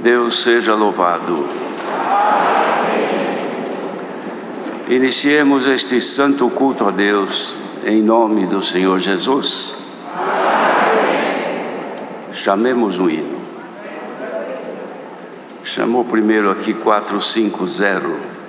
Deus seja louvado. Iniciemos este santo culto a Deus em nome do Senhor Jesus. Chamemos o hino. Chamou primeiro aqui 450.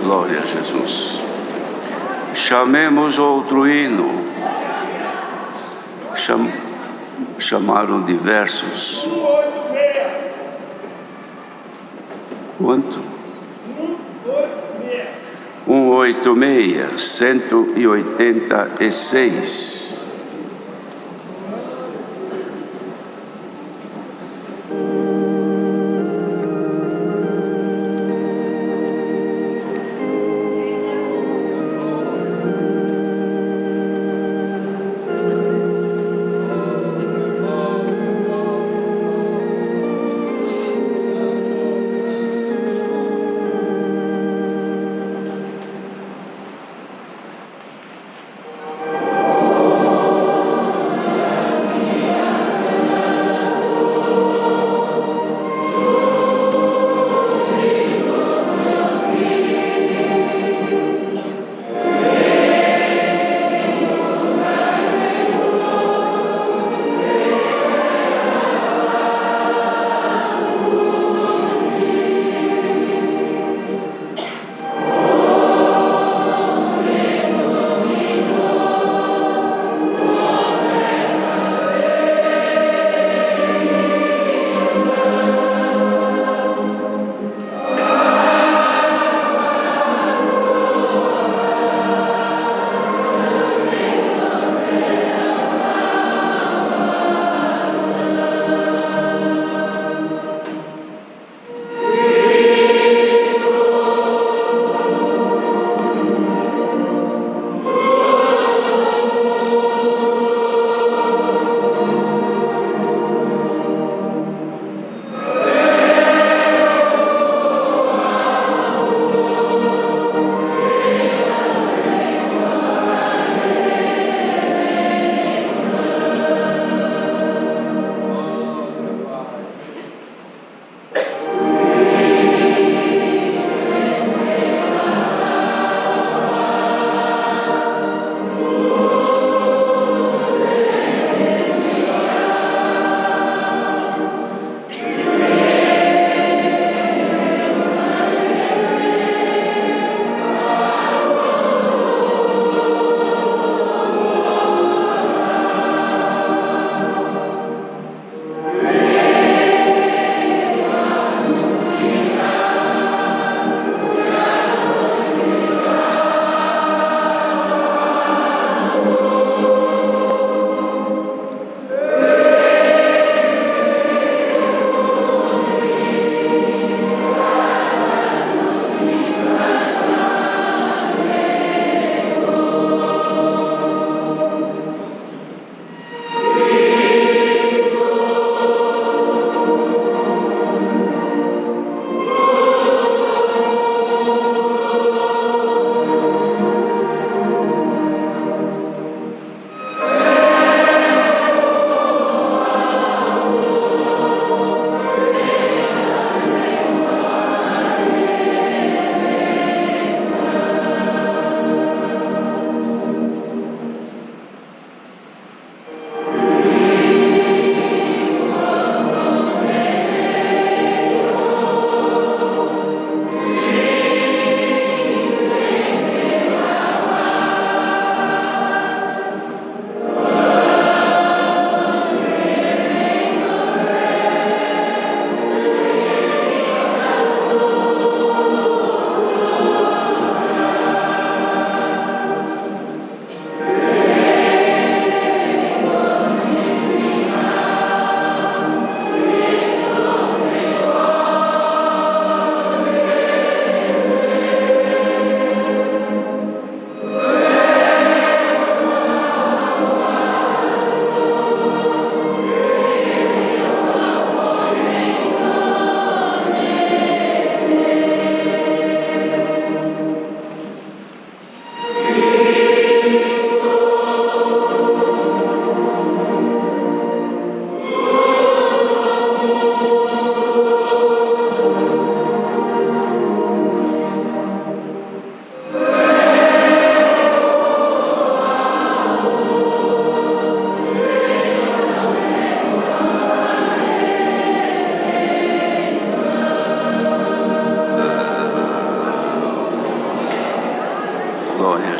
Glória a Jesus. Chamemos outro hino. Chamaram diversos. Quanto? 186, 186.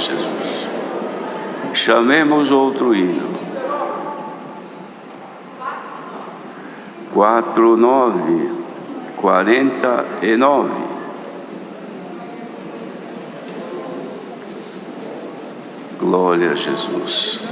Jesus. Chamemos outro hino. 49. Glória a Jesus.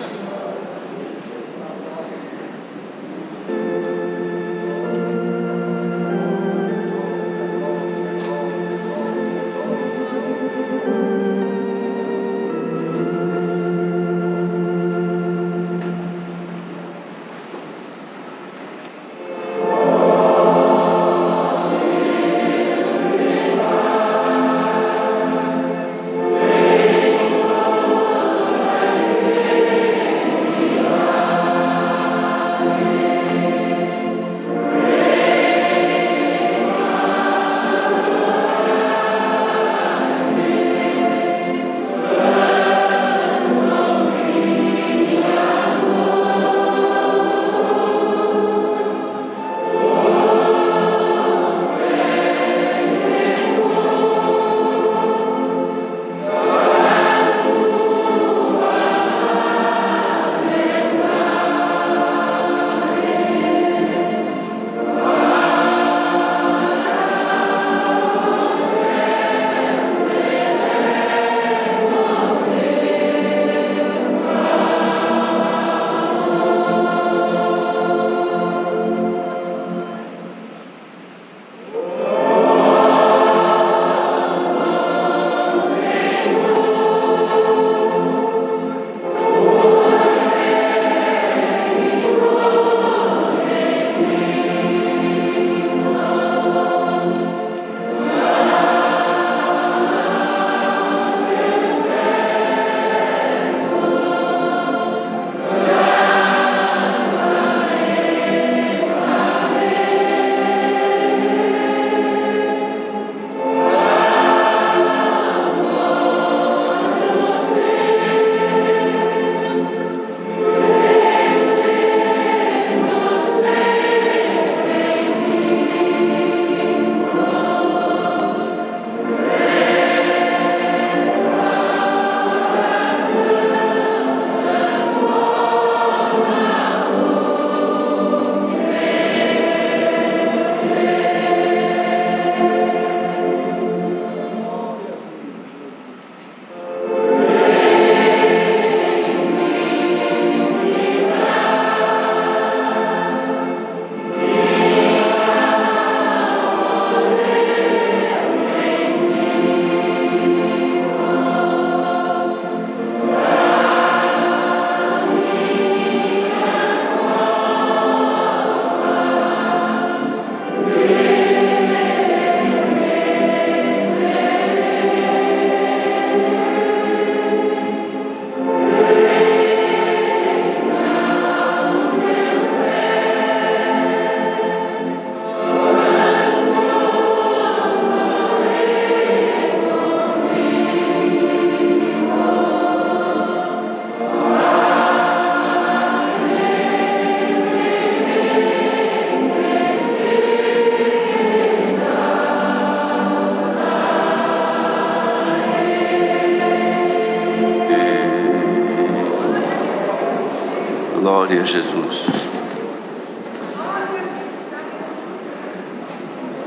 Glória a Jesus.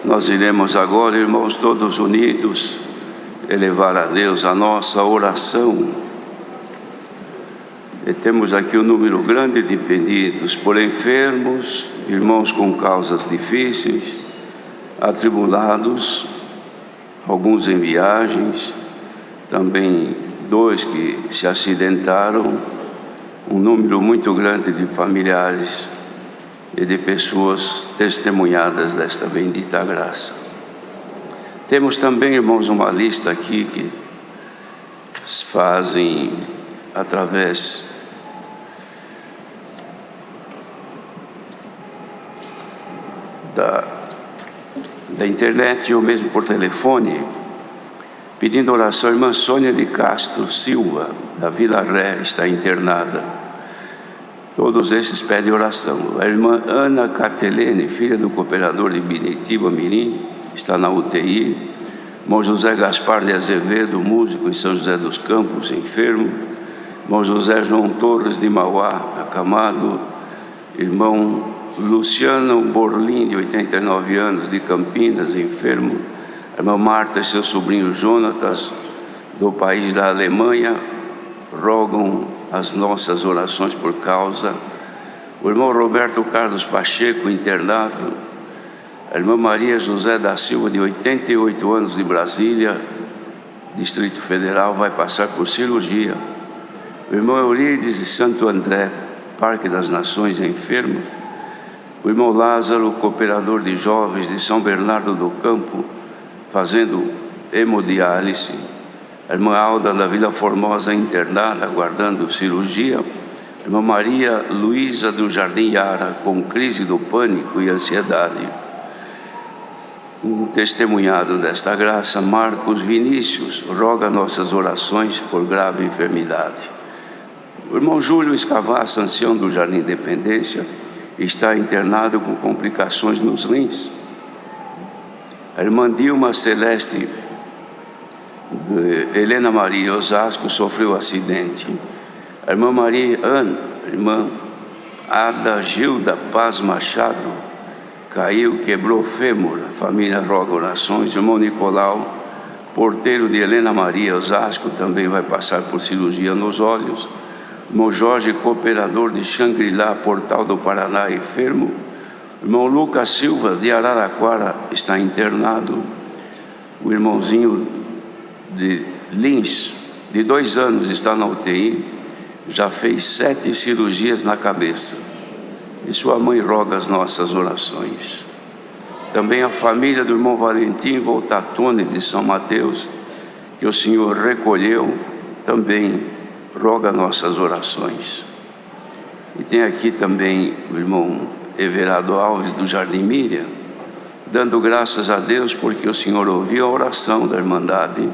Nós iremos agora, irmãos, todos unidos, elevar a Deus a nossa oração. E temos aqui um número grande de pedidos por enfermos, irmãos com causas difíceis, atribulados, alguns em viagens, também 2 que se acidentaram, um número muito grande de familiares e de pessoas testemunhadas desta bendita graça. Temos também, irmãos, uma lista aqui que fazem através da internet ou mesmo por telefone, pedindo oração. A irmã Sônia de Castro Silva, da Vila Ré, está internada. Todos esses pedem oração. A irmã Ana Cartelene, filha do cooperador de Binitiba Mirim, está na UTI. Irmão José Gaspar de Azevedo, músico em São José dos Campos, enfermo. Irmão José João Torres de Mauá, acamado. Irmão Luciano Borlim, de 89 anos, de Campinas, enfermo. Irmã Marta e seu sobrinho Jonatas, do país da Alemanha, rogam as nossas orações por causa. O irmão Roberto Carlos Pacheco, internado. A irmã Maria José da Silva, de 88 anos, de Brasília, Distrito Federal, vai passar por cirurgia. O irmão Eurides de Santo André, Parque das Nações, enfermo. O irmão Lázaro, cooperador de jovens de São Bernardo do Campo, fazendo hemodiálise. A irmã Alda da Vila Formosa, internada, aguardando cirurgia. A irmã Maria Luísa do Jardim Yara, com crise do pânico e ansiedade. Um testemunhado desta graça, Marcos Vinícius, roga nossas orações por grave enfermidade. O irmão Júlio Escavassa, ancião do Jardim Independência, está internado com complicações nos rins. A irmã Dilma Celeste Helena Maria Osasco sofreu acidente. A irmã Maria Ana, a irmã Ada Gilda Paz Machado, caiu, quebrou o fêmur. A família roga orações. O irmão Nicolau, porteiro de Helena Maria Osasco, também vai passar por cirurgia nos olhos. O irmão Jorge, cooperador de Xangri-Lá, Portal do Paraná, enfermo. O irmão Lucas Silva, de Araraquara, está internado. O irmãozinho de Lins, de 2 anos, está na UTI, já fez 7 cirurgias na cabeça. E sua mãe roga as nossas orações. Também a família do irmão Valentim Voltatone, de São Mateus, que o Senhor recolheu, também roga nossas orações. E tem aqui também o irmão Everardo Alves, do Jardim Miriam, dando graças a Deus porque o Senhor ouviu a oração da Irmandade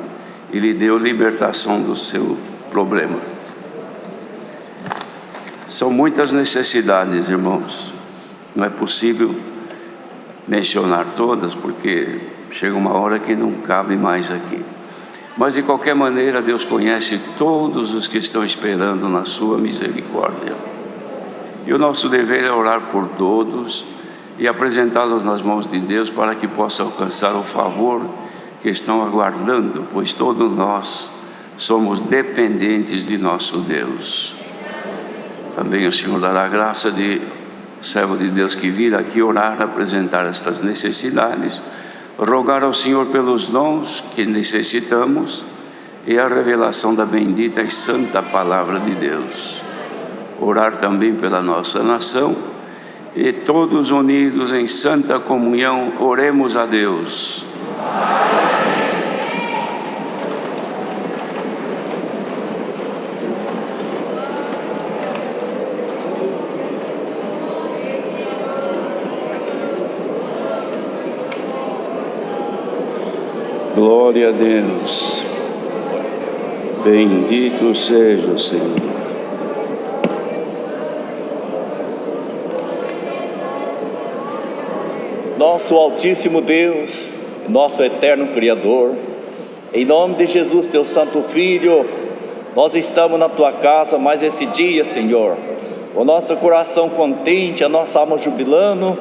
e lhe deu libertação do seu problema. São muitas necessidades, irmãos. Não é possível mencionar todas, porque chega uma hora que não cabe mais aqui. Mas, de qualquer maneira, Deus conhece todos os que estão esperando na sua misericórdia. E o nosso dever é orar por todos e apresentá-los nas mãos de Deus para que possa alcançar o favor que estão aguardando, pois todos nós somos dependentes de nosso Deus. Também o Senhor dará graça de servo de Deus que vir aqui orar, apresentar estas necessidades, rogar ao Senhor pelos dons que necessitamos e a revelação da bendita e santa palavra de Deus. Orar também pela nossa nação e todos unidos em santa comunhão, oremos a Deus. Glória a Deus. Bendito seja o Senhor. Nosso Altíssimo Deus, nosso eterno Criador, em nome de Jesus, teu Santo Filho, nós estamos na tua casa mais esse dia, Senhor, o nosso coração contente, a nossa alma jubilando,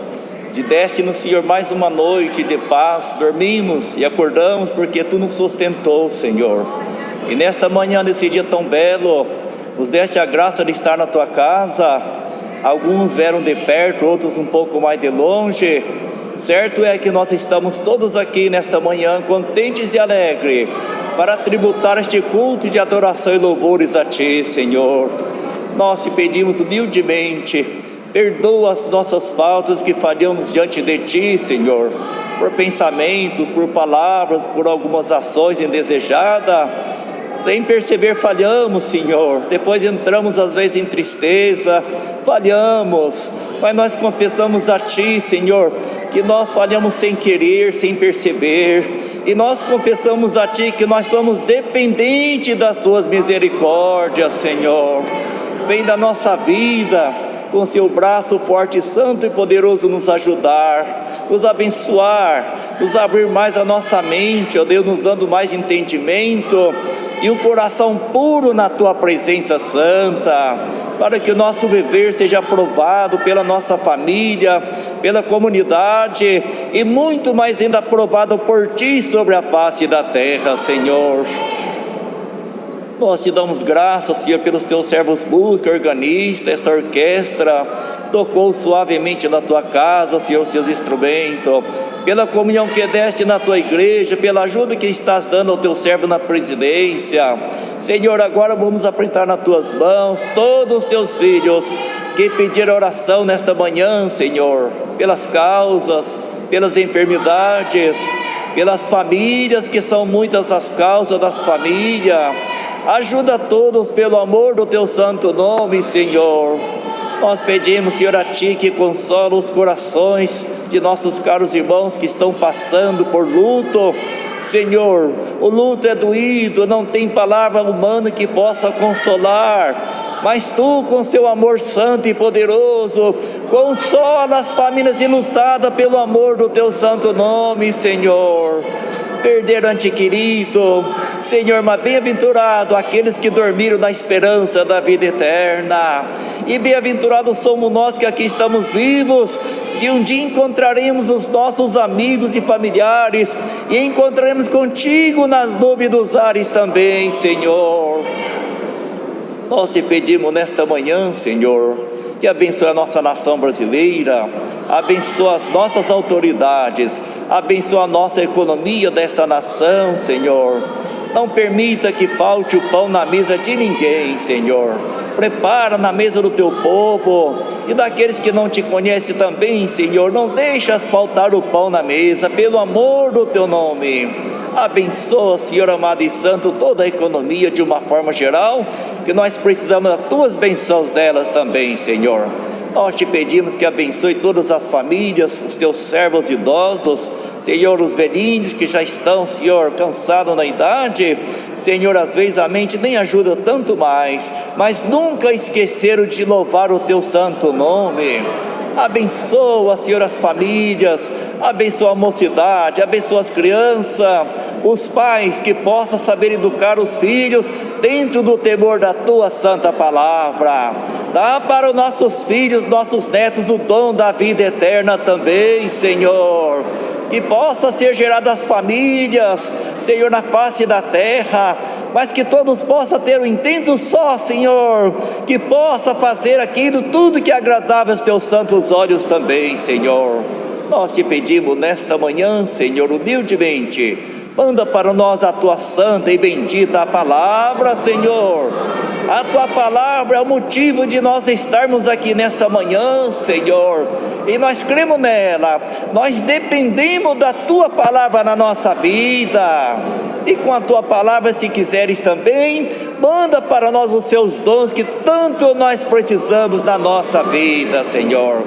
de deste-nos, Senhor, mais uma noite de paz. Dormimos e acordamos porque tu nos sustentou, Senhor. E nesta manhã, nesse dia tão belo, nos deste a graça de estar na tua casa. Alguns vieram de perto, outros um pouco mais de longe. Certo é que nós estamos todos aqui nesta manhã, contentes e alegres, para tributar este culto de adoração e louvores a ti, Senhor. Nós te pedimos humildemente, perdoa as nossas faltas que falhamos diante de ti, Senhor, por pensamentos, por palavras, por algumas ações indesejadas. Sem perceber falhamos, Senhor. Depois entramos às vezes em tristeza, falhamos, mas nós confessamos a ti, Senhor, que nós falhamos sem querer, sem perceber, e nós confessamos a ti que nós somos dependentes das tuas misericórdias, Senhor. Vem da nossa vida, com seu braço forte, santo e poderoso nos ajudar, nos abençoar, nos abrir mais a nossa mente, ó Deus, nos dando mais entendimento e um coração puro na Tua presença santa, para que o nosso viver seja aprovado pela nossa família, pela comunidade e muito mais ainda aprovado por Ti sobre a face da terra, Senhor. Nós Te damos graças, Senhor, pelos Teus servos músicos, organistas, essa orquestra tocou suavemente na Tua casa, Senhor, seus instrumentos, pela comunhão que deste na Tua igreja, pela ajuda que estás dando ao Teu servo na presidência. Senhor, agora vamos apresentar nas Tuas mãos todos os Teus filhos que pediram oração nesta manhã, Senhor, pelas causas, pelas enfermidades, pelas famílias, que são muitas as causas das famílias. Ajuda todos pelo amor do Teu santo nome, Senhor. Nós pedimos, Senhor, a Ti que consola os corações de nossos caros irmãos que estão passando por luto. Senhor, o luto é doído, não tem palavra humana que possa consolar, mas Tu, com Seu amor santo e poderoso, consola as famílias enlutadas pelo amor do Teu santo nome, Senhor. Perderam ante querido, Senhor, mas bem-aventurado aqueles que dormiram na esperança da vida eterna, e bem-aventurados somos nós que aqui estamos vivos, que um dia encontraremos os nossos amigos e familiares, e encontraremos contigo nas nuvens dos ares também, Senhor. Nós Te pedimos nesta manhã, Senhor, que abençoe a nossa nação brasileira, abençoa as nossas autoridades, abençoa a nossa economia desta nação, Senhor. Não permita que falte o pão na mesa de ninguém, Senhor. Prepara na mesa do Teu povo e daqueles que não Te conhecem também, Senhor. Não deixas faltar o pão na mesa, pelo amor do Teu nome. Abençoa, Senhor amado e santo, toda a economia de uma forma geral, que nós precisamos das Tuas bênçãos delas também, Senhor. Nós Te pedimos que abençoe todas as famílias, os Teus servos idosos, Senhor, os velhinhos que já estão, Senhor, cansados na idade, Senhor, às vezes a mente nem ajuda tanto mais, mas nunca esqueceram de louvar o Teu santo nome. Abençoa, Senhor, as famílias, abençoa a mocidade, abençoa as crianças, os pais que possam saber educar os filhos dentro do temor da Tua santa palavra. Dá para os nossos filhos, nossos netos, o dom da vida eterna também, Senhor. Que possa ser geradas famílias, Senhor, na face da terra, mas que todos possam ter um intento só, Senhor, que possa fazer aquilo tudo que é agradável aos Teus santos olhos também, Senhor. Nós Te pedimos nesta manhã, Senhor, humildemente, manda para nós a Tua santa e bendita palavra, Senhor. A Tua palavra é o motivo de nós estarmos aqui nesta manhã, Senhor, e nós cremos nela, nós dependemos da Tua palavra na nossa vida, e com a Tua palavra, se quiseres também, manda para nós os Seus dons que tanto nós precisamos na nossa vida, Senhor.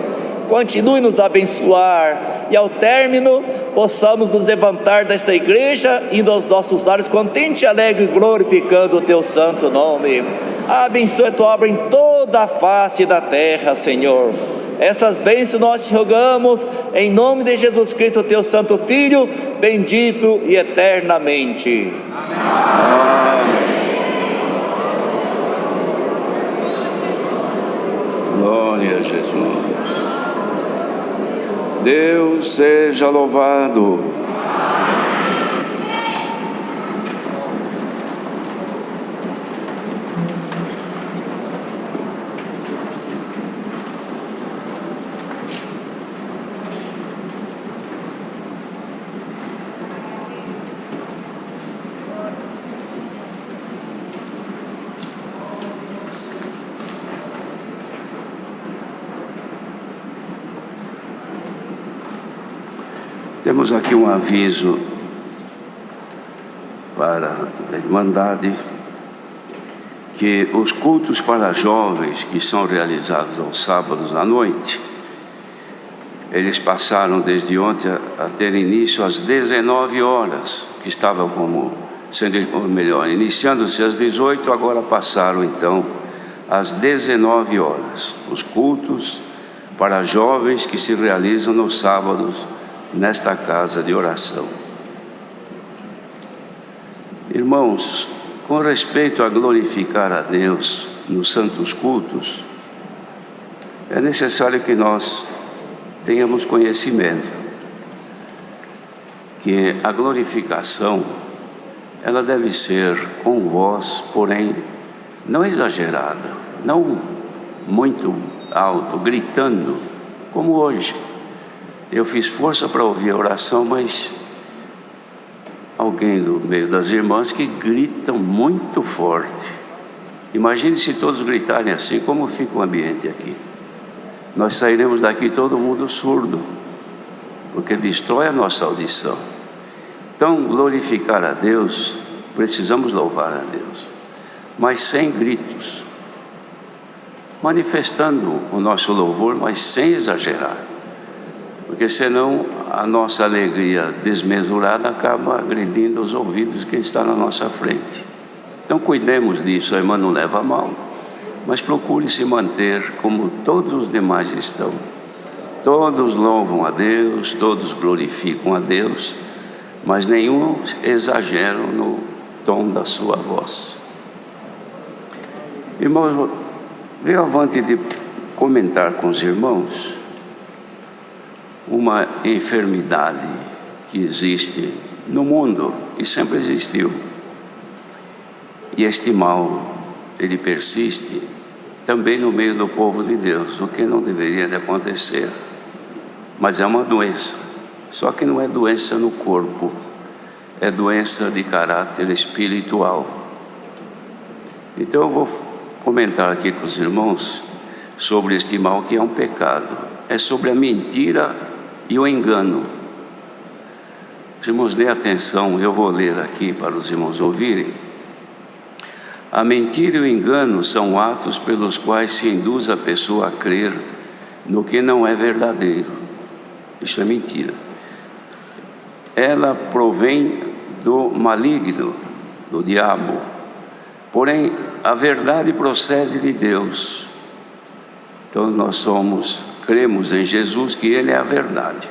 Continue nos abençoar, e ao término possamos nos levantar desta igreja, indo aos nossos lares, contente e alegre, glorificando o Teu santo nome. Abençoe a Tua obra em toda a face da terra, Senhor. Essas bênçãos nós Te rogamos, em nome de Jesus Cristo, Teu santo Filho, bendito e eternamente. Amém. Glória a Jesus. Deus seja louvado. Temos aqui um aviso para a Irmandade, que os cultos para jovens que são realizados aos sábados à noite, eles passaram desde ontem a ter início às 19 horas, que estava como sendo melhor, iniciando-se às 18, agora passaram então às 19 horas, os cultos para jovens que se realizam nos sábados nesta casa de oração. Irmãos, com respeito a glorificar a Deus nos santos cultos, é necessário que nós tenhamos conhecimento que a glorificação, ela deve ser com voz, porém não exagerada, não muito alto, gritando, como hoje. Eu fiz força para ouvir a oração, mas alguém do meio das irmãs que gritam muito forte. Imagine se todos gritarem assim, como fica o ambiente aqui. Nós sairemos daqui todo mundo surdo, porque destrói a nossa audição. Então, glorificar a Deus, precisamos louvar a Deus, mas sem gritos, manifestando o nosso louvor, mas sem exagerar, porque senão a nossa alegria desmesurada acaba agredindo os ouvidos de quem está na nossa frente. Então cuidemos disso, a irmã não leva a mal, mas procure se manter como todos os demais estão. Todos louvam a Deus, todos glorificam a Deus, mas nenhum exagera no tom da sua voz. Irmãos, veio avante de comentar com os irmãos uma enfermidade que existe no mundo e sempre existiu. E este mal, ele persiste também no meio do povo de Deus, o que não deveria de acontecer. Mas é uma doença, só que não é doença no corpo, é doença de caráter espiritual. Então eu vou comentar aqui com os irmãos sobre este mal que é um pecado. É sobre a mentira e o engano. Os irmãos, dêem atenção, eu vou ler aqui para os irmãos ouvirem. A mentira e o engano são atos pelos quais se induz a pessoa a crer no que não é verdadeiro. Isso é mentira. Ela provém do maligno, do diabo. Porém, a verdade procede de Deus. Então nós cremos em Jesus, que Ele é a verdade.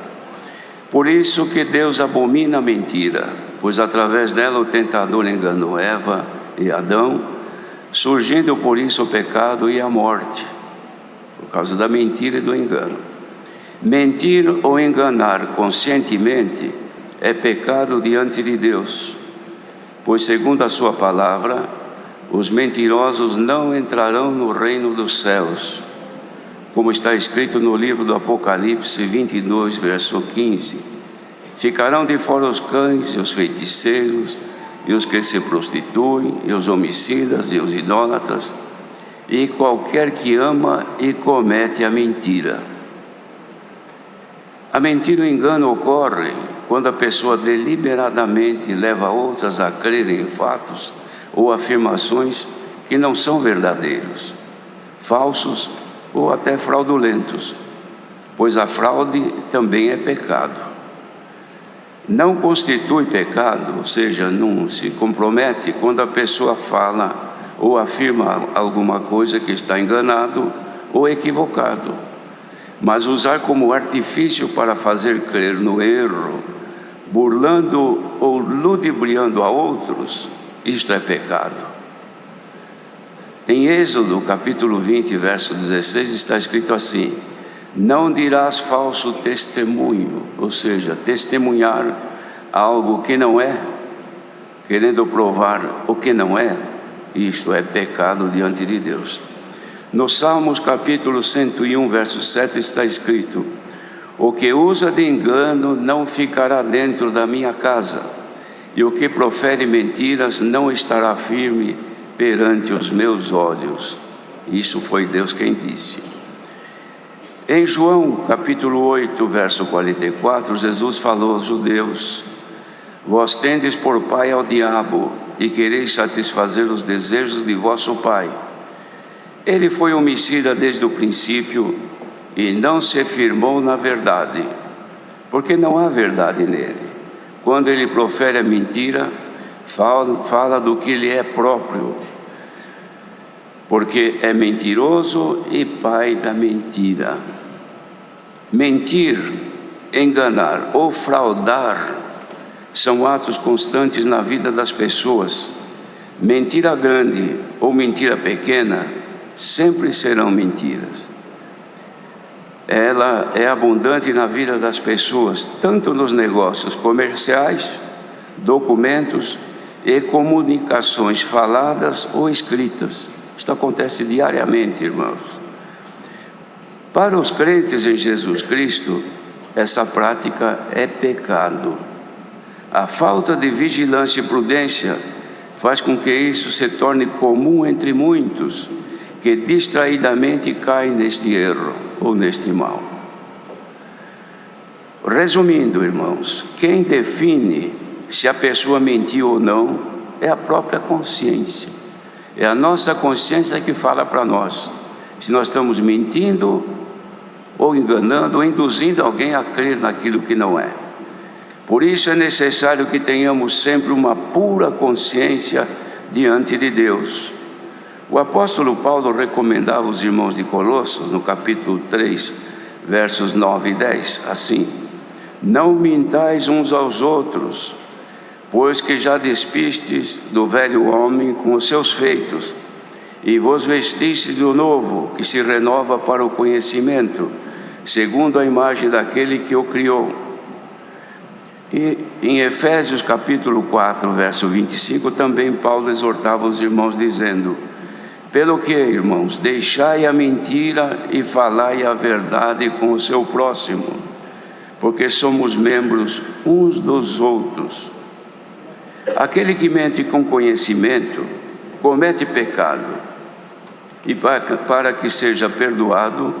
Por isso que Deus abomina a mentira, pois através dela o tentador enganou Eva e Adão, surgindo por isso o pecado e a morte, por causa da mentira e do engano. Mentir ou enganar conscientemente é pecado diante de Deus, pois segundo a sua palavra, os mentirosos não entrarão no reino dos céus, como está escrito no livro do Apocalipse 22, verso 15. Ficarão de fora os cães e os feiticeiros, e os que se prostituem, e os homicidas, e os idólatras, e qualquer que ama e comete a mentira. A mentira e o engano ocorrem quando a pessoa deliberadamente leva outras a crerem em fatos ou afirmações que não são verdadeiros, falsos ou até fraudulentos, pois a fraude também é pecado. Não constitui pecado, ou seja, não se compromete quando a pessoa fala ou afirma alguma coisa que está enganado ou equivocado, mas usar como artifício para fazer crer no erro, burlando ou ludibriando a outros, isto é pecado. Em Êxodo, capítulo 20, verso 16, está escrito assim: não dirás falso testemunho, ou seja, testemunhar algo que não é, querendo provar o que não é, isto é pecado diante de Deus. No Salmos, capítulo 101, verso 7, está escrito: o que usa de engano não ficará dentro da minha casa, e o que profere mentiras não estará firme perante os meus olhos. Isso foi Deus quem disse. Em João capítulo 8, verso 44, Jesus falou aos judeus: vós tendes por pai ao diabo, e quereis satisfazer os desejos de vosso pai. Ele foi homicida desde o princípio, e não se firmou na verdade, porque não há verdade nele. Quando ele profere a mentira, fala do que lhe é próprio, porque é mentiroso e pai da mentira. Mentir, enganar ou fraudar são atos constantes na vida das pessoas. Mentira grande ou mentira pequena sempre serão mentiras. Ela é abundante na vida das pessoas, tanto nos negócios comerciais, documentos e comunicações faladas ou escritas. Isto acontece diariamente, irmãos. Para os crentes em Jesus Cristo, essa prática é pecado. A falta de vigilância e prudência faz com que isso se torne comum entre muitos, que distraidamente caem neste erro ou neste mal. Resumindo, irmãos, quem define se a pessoa mentiu ou não é a própria consciência. É a nossa consciência que fala para nós se nós estamos mentindo ou enganando ou induzindo alguém a crer naquilo que não é. Por isso é necessário que tenhamos sempre uma pura consciência diante de Deus. O apóstolo Paulo recomendava aos irmãos de Colossos, no capítulo 3, versos 9 e 10, assim: não mintais uns aos outros, pois que já despistes do velho homem com os seus feitos, e vos vestiste do novo, que se renova para o conhecimento, segundo a imagem daquele que o criou. E em Efésios capítulo 4, verso 25, também Paulo exortava os irmãos dizendo: pelo que, irmãos, deixai a mentira e falai a verdade com o seu próximo, porque somos membros uns dos outros. Aquele que mente com conhecimento comete pecado, e para que seja perdoado,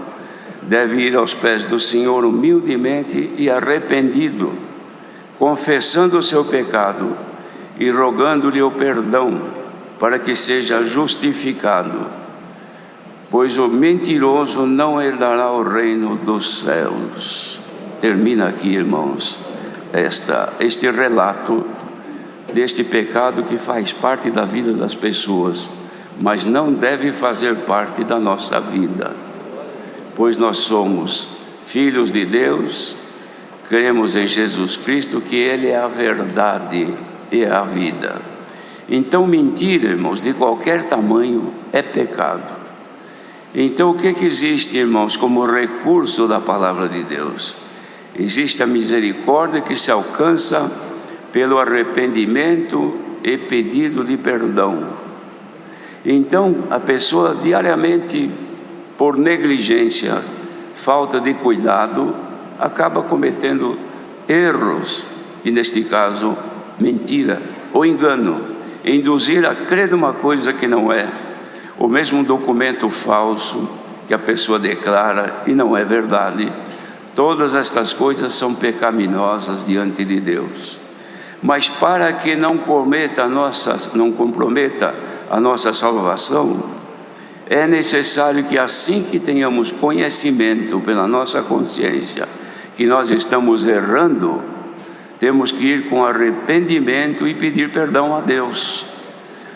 deve ir aos pés do Senhor humildemente e arrependido, confessando o seu pecado e rogando-lhe o perdão, para que seja justificado, pois o mentiroso não herdará o reino dos céus. Termina aqui, irmãos, este relato deste pecado que faz parte da vida das pessoas, mas não deve fazer parte da nossa vida, pois nós somos filhos de Deus, cremos em Jesus Cristo, que Ele é a verdade e a vida. Então mentir, irmãos, de qualquer tamanho é pecado. Então o que existe, irmãos, como recurso da palavra de Deus? Existe a misericórdia que se alcança pelo arrependimento e pedido de perdão. Então a pessoa diariamente, por negligência, falta de cuidado, acaba cometendo erros, e neste caso, mentira ou engano, induzir a crer numa coisa que não é, o mesmo documento falso que a pessoa declara e não é verdade. Todas estas coisas são pecaminosas diante de Deus. Mas para que não comprometa a nossa salvação, é necessário que, assim que tenhamos conhecimento pela nossa consciência que nós estamos errando, temos que ir com arrependimento e pedir perdão a Deus.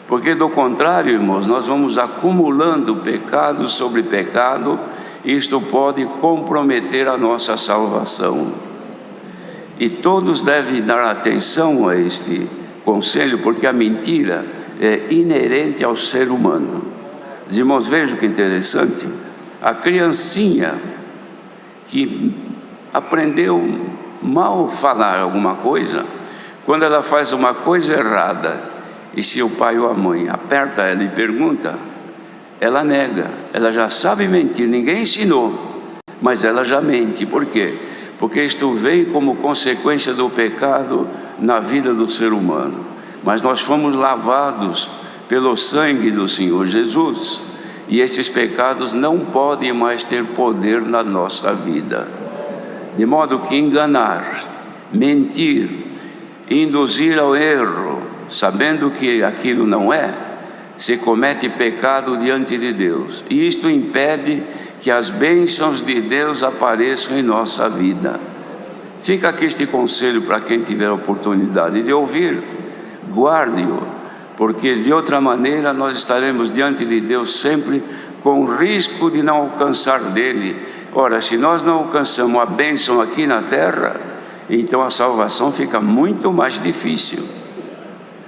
Porque do contrário, irmãos, nós vamos acumulando pecado sobre pecado, e isto pode comprometer a nossa salvação. E todos devem dar atenção a este conselho, porque a mentira é inerente ao ser humano. Os irmãos, vejam que interessante, a criancinha que aprendeu mal falar alguma coisa, quando ela faz uma coisa errada, e se o pai ou a mãe aperta ela e pergunta, ela nega, ela já sabe mentir, ninguém ensinou, mas ela já mente. Por quê? Porque isto veio como consequência do pecado na vida do ser humano. Mas nós fomos lavados pelo sangue do Senhor Jesus, e esses pecados não podem mais ter poder na nossa vida. De modo que enganar, mentir, induzir ao erro, sabendo que aquilo não é, se comete pecado diante de Deus. E isto impede que as bênçãos de Deus apareçam em nossa vida. Fica aqui este conselho para quem tiver a oportunidade de ouvir, guarde-o, porque de outra maneira nós estaremos diante de Deus sempre com o risco de não alcançar dele. Ora, se nós não alcançamos a bênção aqui na terra, então a salvação fica muito mais difícil.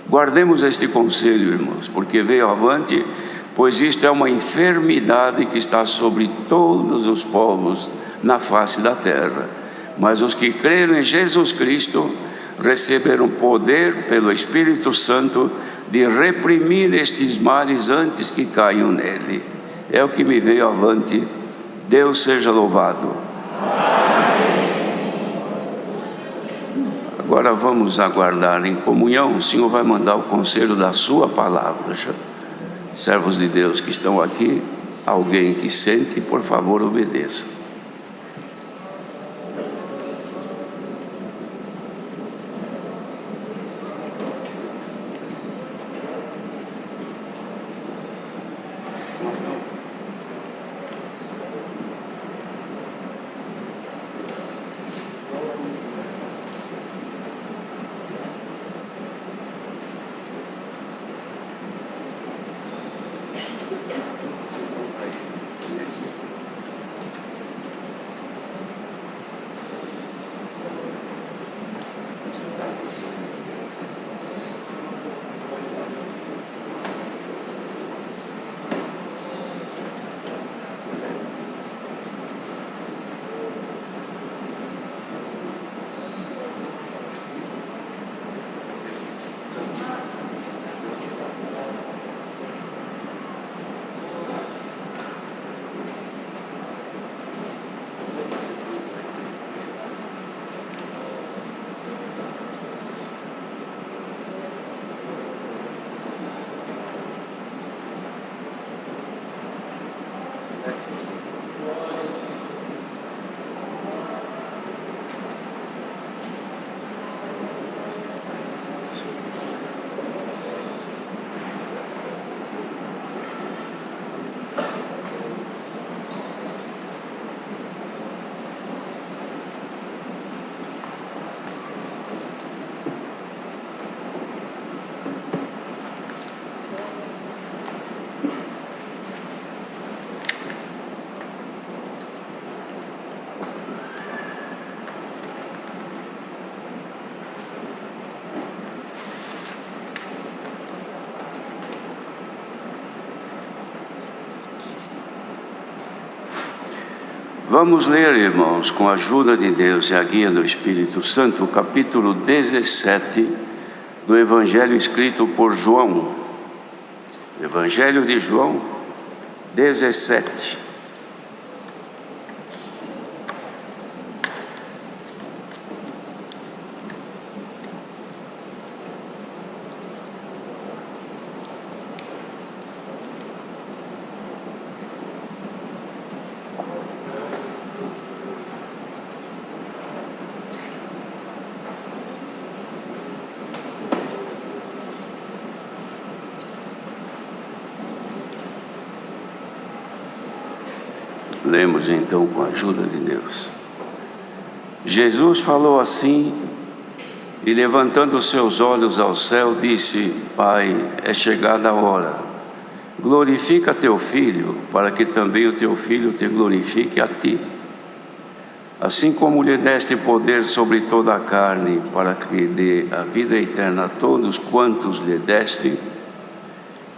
Guardemos este conselho, irmãos, porque veio avante, pois isto é uma enfermidade que está sobre todos os povos na face da terra. Mas os que creram em Jesus Cristo receberam poder pelo Espírito Santo de reprimir estes males antes que caiam nele. É o que me veio avante. Deus seja louvado. Agora vamos aguardar em comunhão. O Senhor vai mandar o conselho da sua palavra. Servos de Deus que estão aqui, alguém que sente, por favor, obedeça. Vamos ler, irmãos, com a ajuda de Deus e a guia do Espírito Santo, o capítulo 17 do Evangelho escrito por João. Evangelho de João 17. Lemos então com a ajuda de Deus. Jesus falou assim e, levantando os seus olhos ao céu, disse: Pai, é chegada a hora. Glorifica teu filho, para que também o teu filho te glorifique a ti. Assim como lhe deste poder sobre toda a carne, para que dê a vida eterna a todos quantos lhe deste.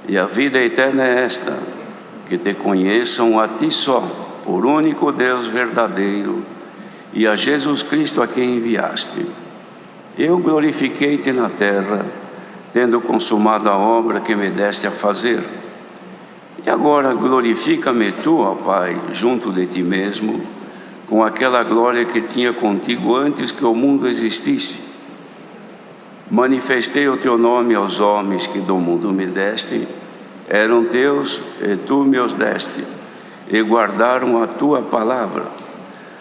E a vida eterna é esta: que te conheçam a ti só, por único Deus verdadeiro, e a Jesus Cristo a quem enviaste. Eu glorifiquei-te na terra, tendo consumado a obra que me deste a fazer. E agora glorifica-me tu, ó Pai, junto de ti mesmo, com aquela glória que tinha contigo antes que o mundo existisse. Manifestei o teu nome aos homens que do mundo me deste, eram teus e tu me os deste, e guardaram a tua palavra.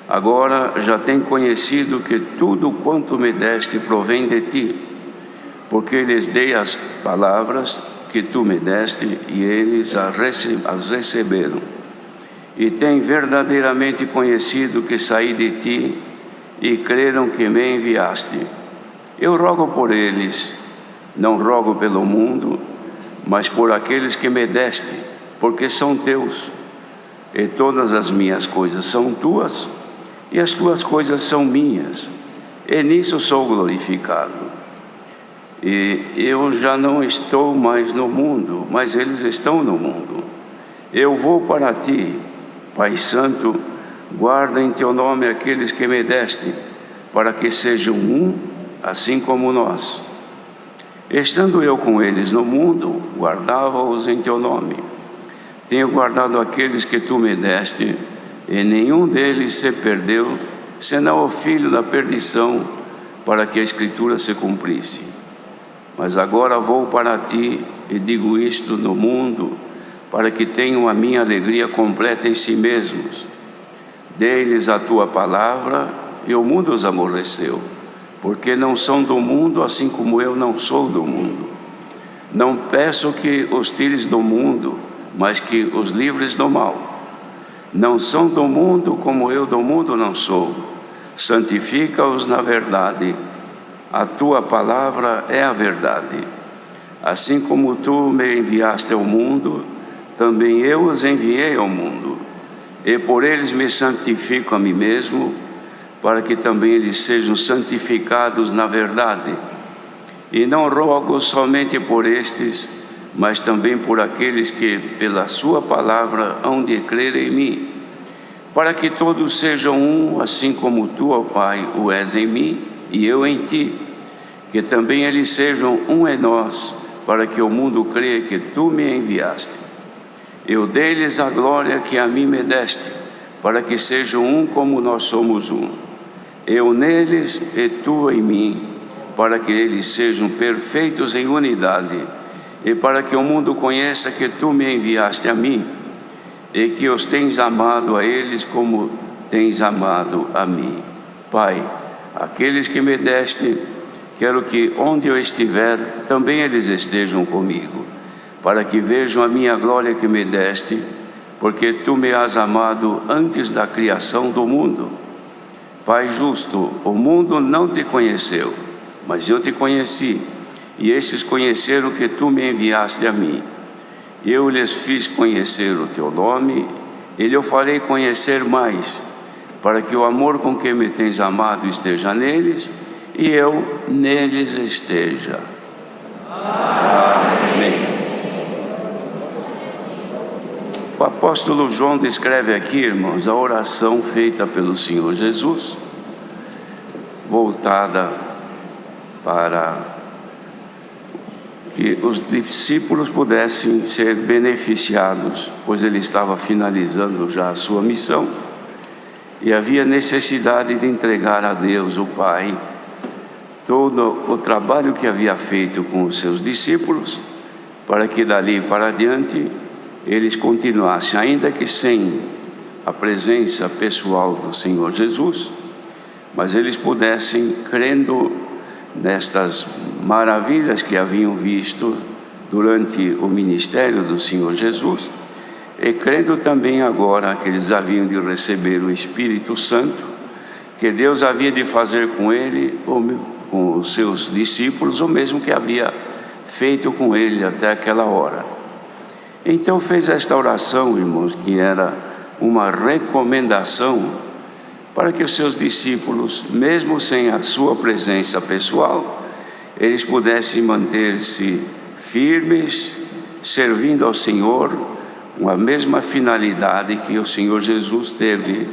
Agora já têm conhecido que tudo quanto me deste provém de ti, porque lhes dei as palavras que tu me deste e eles as receberam. E têm verdadeiramente conhecido que saí de ti e creram que me enviaste. Eu rogo por eles, não rogo pelo mundo, mas por aqueles que me deste, porque são teus. E todas as minhas coisas são tuas, e as tuas coisas são minhas, e nisso sou glorificado. E eu já não estou mais no mundo, mas eles estão no mundo. Eu vou para ti, Pai Santo, guarda em teu nome aqueles que me deste, para que sejam um, assim como nós. Estando eu com eles no mundo, guardava-os em teu nome. Tenho guardado aqueles que tu me deste, e nenhum deles se perdeu, senão o filho da perdição, para que a Escritura se cumprisse. Mas agora vou para ti e digo isto no mundo, para que tenham a minha alegria completa em si mesmos. Dei-lhes a tua palavra, e o mundo os aborreceu, porque não são do mundo, assim como eu não sou do mundo. Não peço que os tires do mundo, mas que os livres do mal. Não são do mundo, como eu do mundo não sou. Santifica-os na verdade. A tua palavra é a verdade. Assim como tu me enviaste ao mundo, também eu os enviei ao mundo. E por eles me santifico a mim mesmo, para que também eles sejam santificados na verdade. E não rogo somente por estes, mas também por aqueles que pela sua palavra hão de crer em mim, para que todos sejam um, assim como tu, ó Pai, o és em mim e eu em ti, que também eles sejam um em nós, para que o mundo creia que tu me enviaste. Eu dei-lhes a glória que a mim me deste, para que sejam um como nós somos um. Eu neles e tu em mim, para que eles sejam perfeitos em unidade, e para que o mundo conheça que tu me enviaste a mim, e que os tens amado a eles como tens amado a mim. Pai, aqueles que me deste, quero que onde eu estiver, também eles estejam comigo, para que vejam a minha glória que me deste, porque tu me has amado antes da criação do mundo. Pai justo, o mundo não te conheceu, mas eu te conheci, e estes conheceram que tu me enviaste a mim. Eu lhes fiz conhecer o teu nome, e eu farei conhecer mais, para que o amor com que me tens amado esteja neles, e eu neles esteja. Amém. O apóstolo João descreve aqui, irmãos, a oração feita pelo Senhor Jesus, voltada para que os discípulos pudessem ser beneficiados, pois ele estava finalizando já a sua missão, e havia necessidade de entregar a Deus, o Pai, todo o trabalho que havia feito com os seus discípulos, para que dali para adiante eles continuassem, ainda que sem a presença pessoal do Senhor Jesus, mas eles pudessem, crendo nestas maravilhas que haviam visto durante o ministério do Senhor Jesus, e crendo também agora que eles haviam de receber o Espírito Santo, que Deus havia de fazer com ele, com os seus discípulos, o mesmo que havia feito com ele até aquela hora. Então fez esta oração, irmãos, que era uma recomendação para que os seus discípulos, mesmo sem a sua presença pessoal, eles pudessem manter-se firmes, servindo ao Senhor, com a mesma finalidade que o Senhor Jesus teve,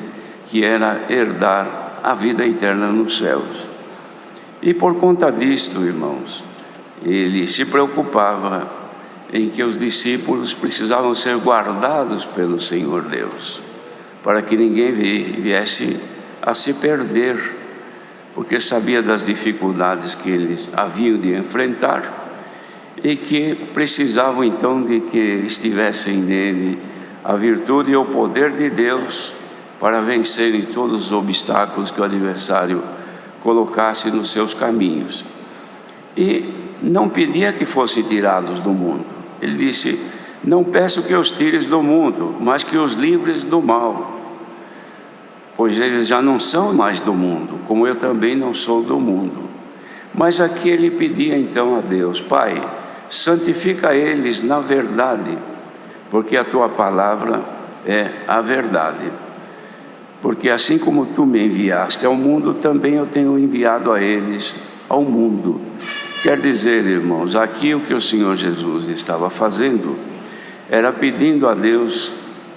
que era herdar a vida eterna nos céus. E por conta disto, irmãos, ele se preocupava em que os discípulos precisavam ser guardados pelo Senhor Deus, para que ninguém viesse a se perder, porque sabia das dificuldades que eles haviam de enfrentar e que precisavam então de que estivessem nele a virtude e o poder de Deus para vencerem todos os obstáculos que o adversário colocasse nos seus caminhos. E não pedia que fossem tirados do mundo. Ele disse: não peço que os tires do mundo, mas que os livres do mal, pois eles já não são mais do mundo, como eu também não sou do mundo. Mas aqui ele pedia então a Deus: Pai, santifica eles na verdade, porque a tua palavra é a verdade. Porque assim como tu me enviaste ao mundo, também eu tenho enviado a eles ao mundo. Quer dizer, irmãos, aqui o que o Senhor Jesus estava fazendo era pedindo a Deus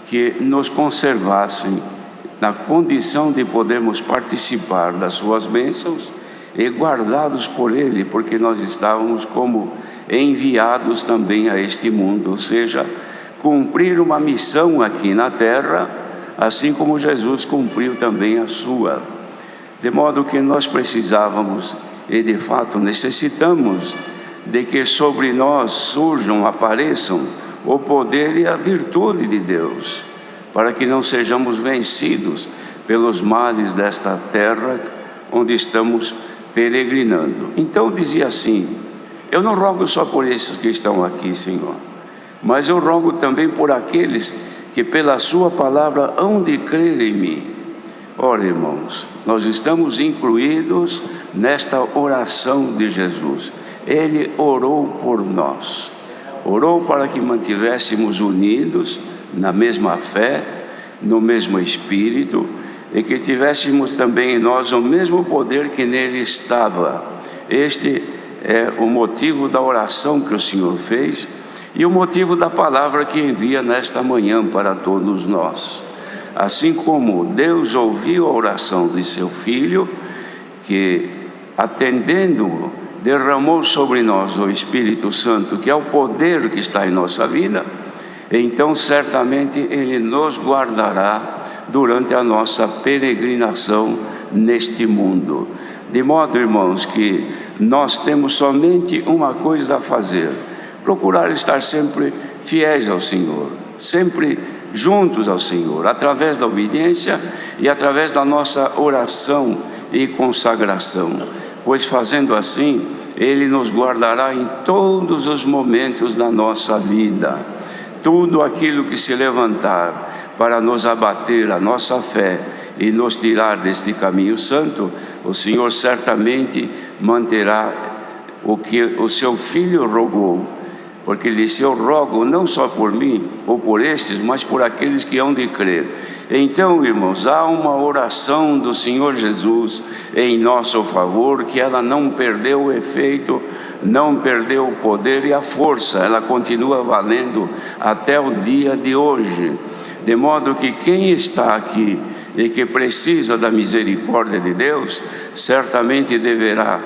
que nos conservassem na condição de podermos participar das suas bênçãos e guardados por Ele, porque nós estávamos como enviados também a este mundo, ou seja, cumprir uma missão aqui na terra, assim como Jesus cumpriu também a sua. De modo que nós precisávamos e de fato necessitamos de que sobre nós surjam, apareçam o poder e a virtude de Deus, para que não sejamos vencidos pelos males desta terra onde estamos peregrinando. Então dizia assim: eu não rogo só por esses que estão aqui, Senhor, mas eu rogo também por aqueles que pela sua palavra hão de crer em mim. Ora, irmãos, nós estamos incluídos nesta oração de Jesus. Ele orou por nós, orou para que mantivéssemos unidos na mesma fé, no mesmo Espírito, e que tivéssemos também em nós o mesmo poder que nele estava. Este é o motivo da oração que o Senhor fez e o motivo da palavra que envia nesta manhã para todos nós. Assim como Deus ouviu a oração de seu Filho, que atendendo-o, derramou sobre nós o Espírito Santo, que é o poder que está em nossa vida, então certamente Ele nos guardará durante a nossa peregrinação neste mundo. De modo, irmãos, que nós temos somente uma coisa a fazer: procurar estar sempre fiéis ao Senhor, sempre juntos ao Senhor, através da obediência e através da nossa oração e consagração, pois fazendo assim, Ele nos guardará em todos os momentos da nossa vida. Tudo aquilo que se levantar para nos abater a nossa fé e nos tirar deste caminho santo, o Senhor certamente manterá o que o seu Filho rogou, porque Ele disse: eu rogo não só por mim ou por estes, mas por aqueles que hão de crer. Então, irmãos, há uma oração do Senhor Jesus em nosso favor, que ela não perdeu o efeito, não perdeu o poder e a força, ela continua valendo até o dia de hoje. De modo que quem está aqui e que precisa da misericórdia de Deus, certamente deverá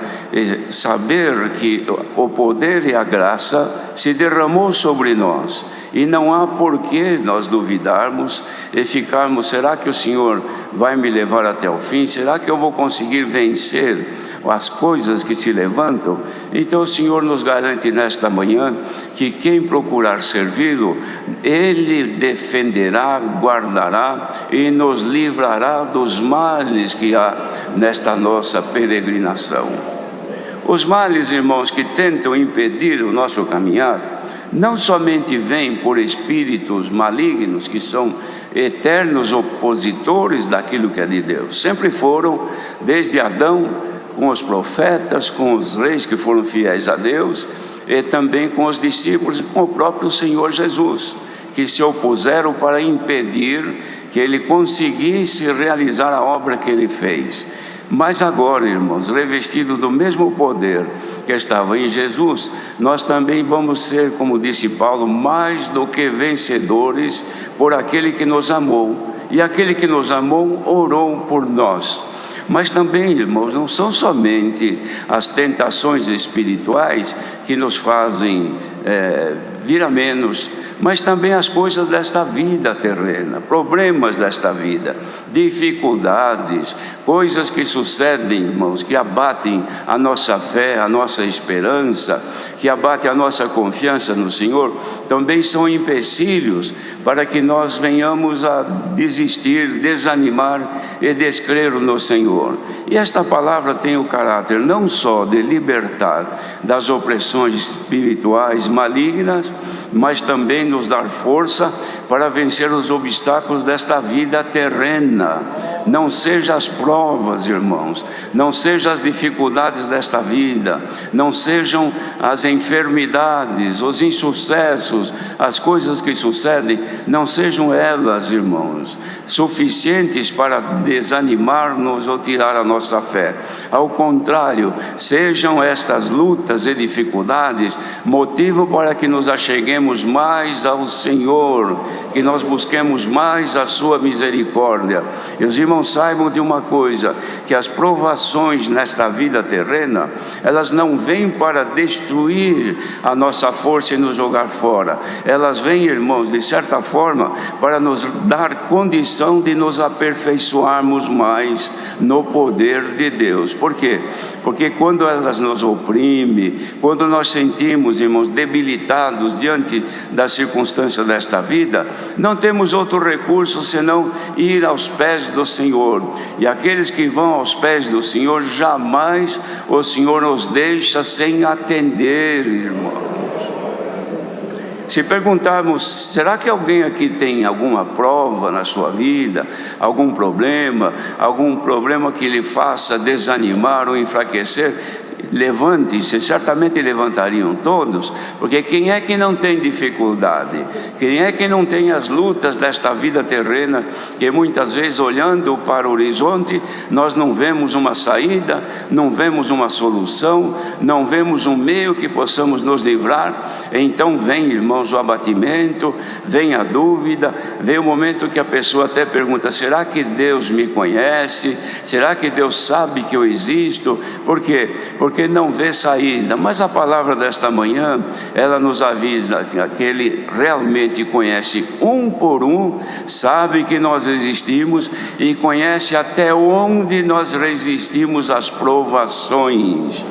saber que o poder e a graça se derramou sobre nós, e não há por que nós duvidarmos e ficarmos: será que o Senhor vai me levar até o fim? Será que eu vou conseguir vencer as coisas que se levantam? Então o Senhor nos garante nesta manhã que quem procurar servi-lo, Ele defenderá, guardará e nos livrará dos males que há nesta nossa peregrinação. Os males, irmãos, que tentam impedir o nosso caminhar, não somente vêm por espíritos malignos, que são eternos opositores daquilo que é de Deus. Sempre foram, desde Adão, com os profetas, com os reis que foram fiéis a Deus, e também com os discípulos e com o próprio Senhor Jesus, que se opuseram para impedir que Ele conseguisse realizar a obra que Ele fez. Mas agora, irmãos, revestido do mesmo poder que estava em Jesus, nós também vamos ser, como disse Paulo, mais do que vencedores por aquele que nos amou. E aquele que nos amou orou por nós. Mas também, irmãos, não são somente as tentações espirituais que nos fazem vir a menos, mas também as coisas desta vida terrena, problemas desta vida, dificuldades, coisas que sucedem, irmãos, que abatem a nossa fé, a nossa esperança, que abatem a nossa confiança no Senhor, também são empecilhos para que nós venhamos a desistir, desanimar e descrer no Senhor. E esta palavra tem o caráter não só de libertar das opressões espirituais malignas, mas também nos dar força para vencer os obstáculos desta vida terrena. Não sejam as provas, irmãos, não sejam as dificuldades desta vida, não sejam as enfermidades, os insucessos, as coisas que sucedem, não sejam elas, irmãos, suficientes para desanimar-nos ou tirar a nossa fé. Ao contrário, sejam estas lutas e dificuldades motivo para que nos acheguemos mais ao Senhor, que nós busquemos mais a sua misericórdia. E os irmãos saibam de uma coisa, que as provações nesta vida terrena, elas não vêm para destruir a nossa força e nos jogar fora. Elas vêm, irmãos, de certa forma, para nos dar condição de nos aperfeiçoarmos mais no poder de Deus. Por quê? Porque quando elas nos oprimem, quando nós sentimos, irmãos, debilitados diante das circunstâncias desta vida, não temos outro recurso senão ir aos pés do Senhor. E aqueles que vão aos pés do Senhor, jamais o Senhor os deixa sem atender, irmãos. Se perguntarmos, será que alguém aqui tem alguma prova na sua vida, algum problema que lhe faça desanimar ou enfraquecer? Levante-se, certamente levantariam todos, porque quem é que não tem dificuldade? Quem é que não tem as lutas desta vida terrena, que muitas vezes, olhando para o horizonte, nós não vemos uma saída, não vemos uma solução, não vemos um meio que possamos nos livrar? Então vem, irmãos, o abatimento, vem a dúvida, vem o momento que a pessoa até pergunta, será que Deus me conhece? Será que Deus sabe que eu existo? Por quê? Porque não vê saída. Mas a palavra desta manhã, ela nos avisa que aquele realmente conhece um por um, sabe que nós existimos e conhece até onde nós resistimos às provações.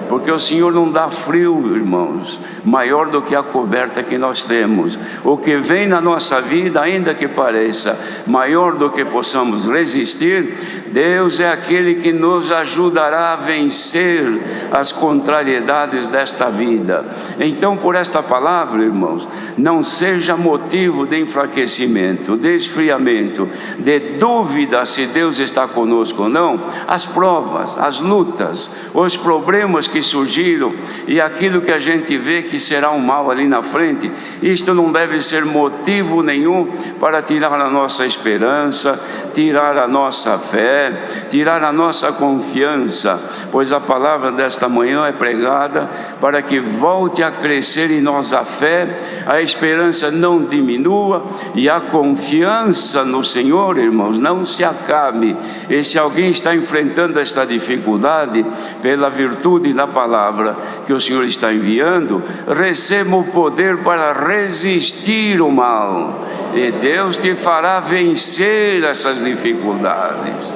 Porque o Senhor não dá frio, irmãos, maior do que a coberta que nós temos. O que vem na nossa vida, ainda que pareça maior do que possamos resistir, Deus é aquele que nos ajudará a vencer as contrariedades desta vida. Então, por esta palavra, irmãos, não seja motivo de enfraquecimento, de esfriamento, de dúvida se Deus está conosco ou não, as provas, as lutas, os problemas que surgiram e aquilo que a gente vê que será um mal ali na frente, isto não deve ser motivo nenhum para tirar a nossa esperança, tirar a nossa fé, tirar a nossa confiança, pois a palavra desta manhã é pregada para que volte a crescer em nós a fé, a esperança não diminua e a confiança no Senhor, irmãos, não se acabe. E se alguém está enfrentando esta dificuldade, pela virtude da palavra que o Senhor está enviando, receba o poder para resistir o mal, e Deus te fará vencer essas dificuldades.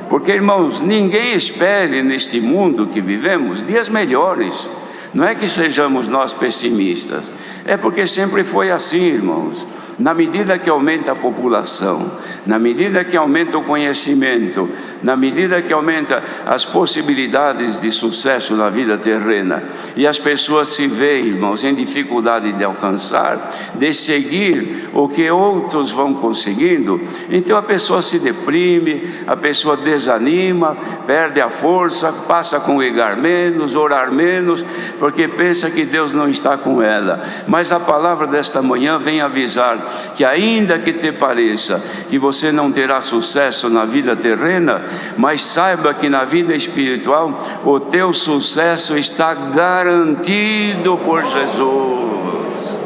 Porque, irmãos, ninguém espere neste mundo que vivemos dias melhores. Não é que sejamos nós pessimistas, é porque sempre foi assim, irmãos. Na medida que aumenta a população, na medida que aumenta o conhecimento, na medida que aumenta as possibilidades de sucesso na vida terrena, e as pessoas se veem, irmãos, em dificuldade de alcançar, de seguir o que outros vão conseguindo, então a pessoa se deprime, a pessoa desanima, perde a força, passa a congregar menos, orar menos, porque pensa que Deus não está com ela. Mas a palavra desta manhã vem avisar que, ainda que te pareça que você não terá sucesso na vida terrena, mas saiba que na vida espiritual o teu sucesso está garantido por Jesus.